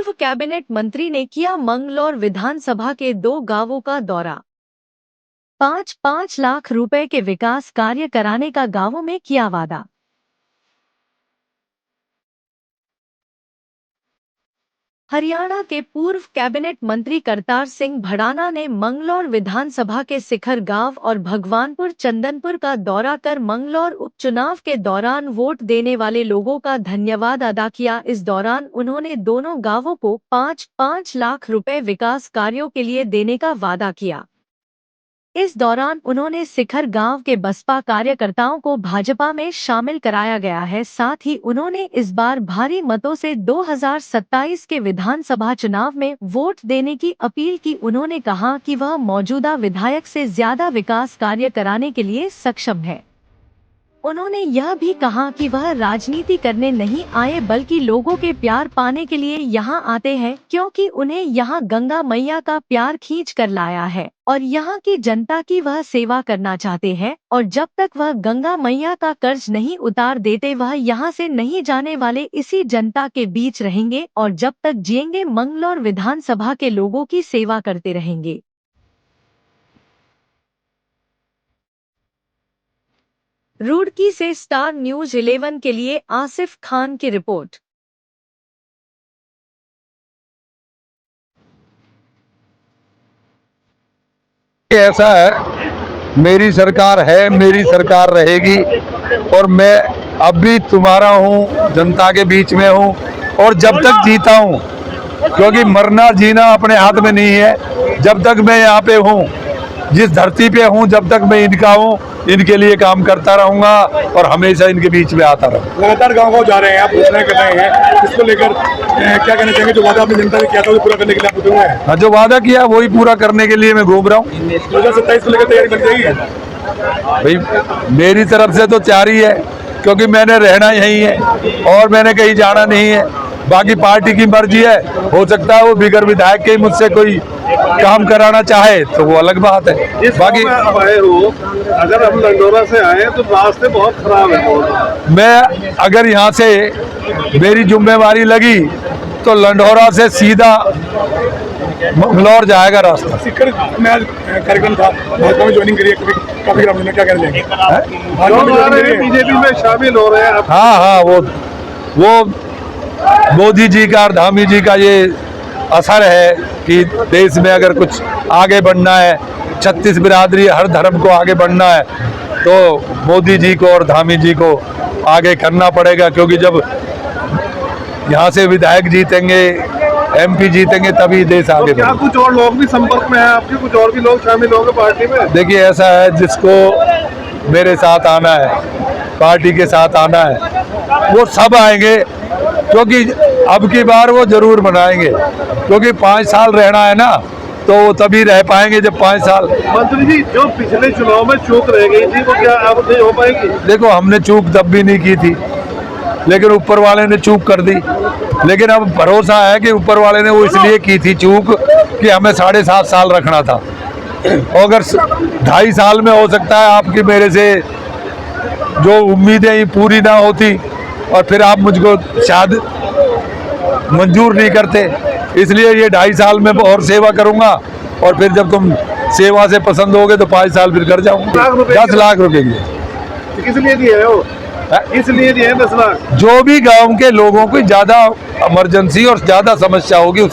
पूर्व कैबिनेट मंत्री ने किया मंगलौर विधानसभा के 2 गांवों का दौरा। 5-5 लाख रुपए के विकास कार्य कराने का गांवों में किया वादा। हरियाणा के पूर्व कैबिनेट मंत्री करतार सिंह भड़ाना ने मंगलौर विधानसभा के सिखर गांव और भगवानपुर चंदनपुर का दौरा कर मंगलौर उपचुनाव के दौरान वोट देने वाले लोगों का धन्यवाद अदा किया। इस दौरान उन्होंने दोनों गांवों को 5-5 लाख रुपए विकास कार्यों के लिए देने का वादा किया। इस दौरान उन्होंने सिखर गांव के बसपा कार्यकर्ताओं को भाजपा में शामिल कराया गया है। साथ ही उन्होंने इस बार भारी मतों से 2027 के विधानसभा चुनाव में वोट देने की अपील की। उन्होंने कहा कि वह मौजूदा विधायक से ज्यादा विकास कार्य कराने के लिए सक्षम है। उन्होंने यह भी कहा कि वह राजनीति करने नहीं आए बल्कि लोगों के प्यार पाने के लिए यहाँ आते हैं, क्योंकि उन्हें यहाँ गंगा मैया का प्यार खींच कर लाया है और यहाँ की जनता की वह सेवा करना चाहते हैं। और जब तक वह गंगा मैया का कर्ज नहीं उतार देते वह यहाँ से नहीं जाने वाले, इसी जनता के बीच रहेंगे और जब तक जिएंगे मंगलौर विधानसभा के लोगों की सेवा करते रहेंगे। रुड़की से स्टार न्यूज 11 के लिए आसिफ खान की रिपोर्ट। ऐसा है, मेरी सरकार है, मेरी सरकार रहेगी और मैं अब भी तुम्हारा हूँ, जनता के बीच में हूँ और जब तक जीता हूँ, क्योंकि मरना जीना अपने हाथ में नहीं है। जब तक मैं यहाँ पे हूँ, जिस धरती पे हूँ, जब तक मैं इनका हूँ, इनके लिए काम करता रहूंगा और हमेशा इनके बीच में आता रहूंगा। लगातार गाँव जा रहे हैं, आप घोषणा कर रहे हैं, इसको लेकर क्या कहना चाहेंगे? जो वादा आपने जनता ने किया था वो पूरा करने के लिए आप उतरे हुए हैं? हाँ, जो वादा किया वही पूरा करने के लिए मैं घूम रहा हूँ। 2027 को लेकर तैयारी बन जाएगी भाई, मेरी तरफ से तो तैयारी है, क्योंकि मैंने रहना यही है और मैंने कहीं जाना नहीं है। बाकी पार्टी की मर्जी है, हो सकता है वो बिगर विधायक के मुझसे कोई काम कराना चाहे तो वो अलग बात है। बाकी आए हो, अगर हम लंडोरा से आए तो रास्ते बहुत खराब है। मैं अगर यहाँ से मेरी जिम्मेवारी लगी तो लंडोरा से सीधा मंगलौर जाएगा रास्ता। सिखर में आज कार्यक्रम था, भाजपा में ज्वाइनिंग करिए, काफी ग्राम में क्या कहना चाहेंगे? बीजेपी में शामिल हो रहे हैं। हाँ, वो मोदी जी का और धामी जी का ये असर है कि देश में अगर कुछ आगे बढ़ना है, 36 बिरादरी हर धर्म को आगे बढ़ना है तो मोदी जी को और धामी जी को आगे करना पड़ेगा, क्योंकि जब यहाँ से विधायक जीतेंगे, एमपी जीतेंगे तभी देश आगे बढ़ेगा। क्या कुछ और लोग भी संपर्क में हैं आपके? कुछ और भी लोग शामिल होंगे पार्टी में? देखिए, ऐसा है, जिसको मेरे साथ आना है, पार्टी के साथ आना है, वो सब आएंगे, क्योंकि अब की बार वो जरूर बनाएंगे, क्योंकि 5 साल रहना है ना, तो वो तभी रह पाएंगे जब 5 साल। मंत्री जी, जो पिछले चुनाव में चूक रह गई थी वो क्या अब नहीं हो पाएगी? देखो, हमने चूक तब भी नहीं की थी, लेकिन ऊपर वाले ने चूक कर दी। लेकिन अब भरोसा है कि ऊपर वाले ने वो इसलिए की थी चूक कि हमें 7.5 साल रखना था। अगर 2.5 साल में हो सकता है आपकी मेरे से जो उम्मीदें पूरी ना होती और फिर आप मुझको शायद मंजूर नहीं करते, इसलिए ये 2.5 साल में और सेवा करूंगा और फिर जब तुम सेवा से पसंद होगे तो 5 साल फिर कर जाऊंगा। 10 लाख रुपए की किस लिए दिए हो? इसलिए दिए 10 लाख। जो भी गांव के लोगों को ज्यादा इमरजेंसी और ज्यादा समस्या होगी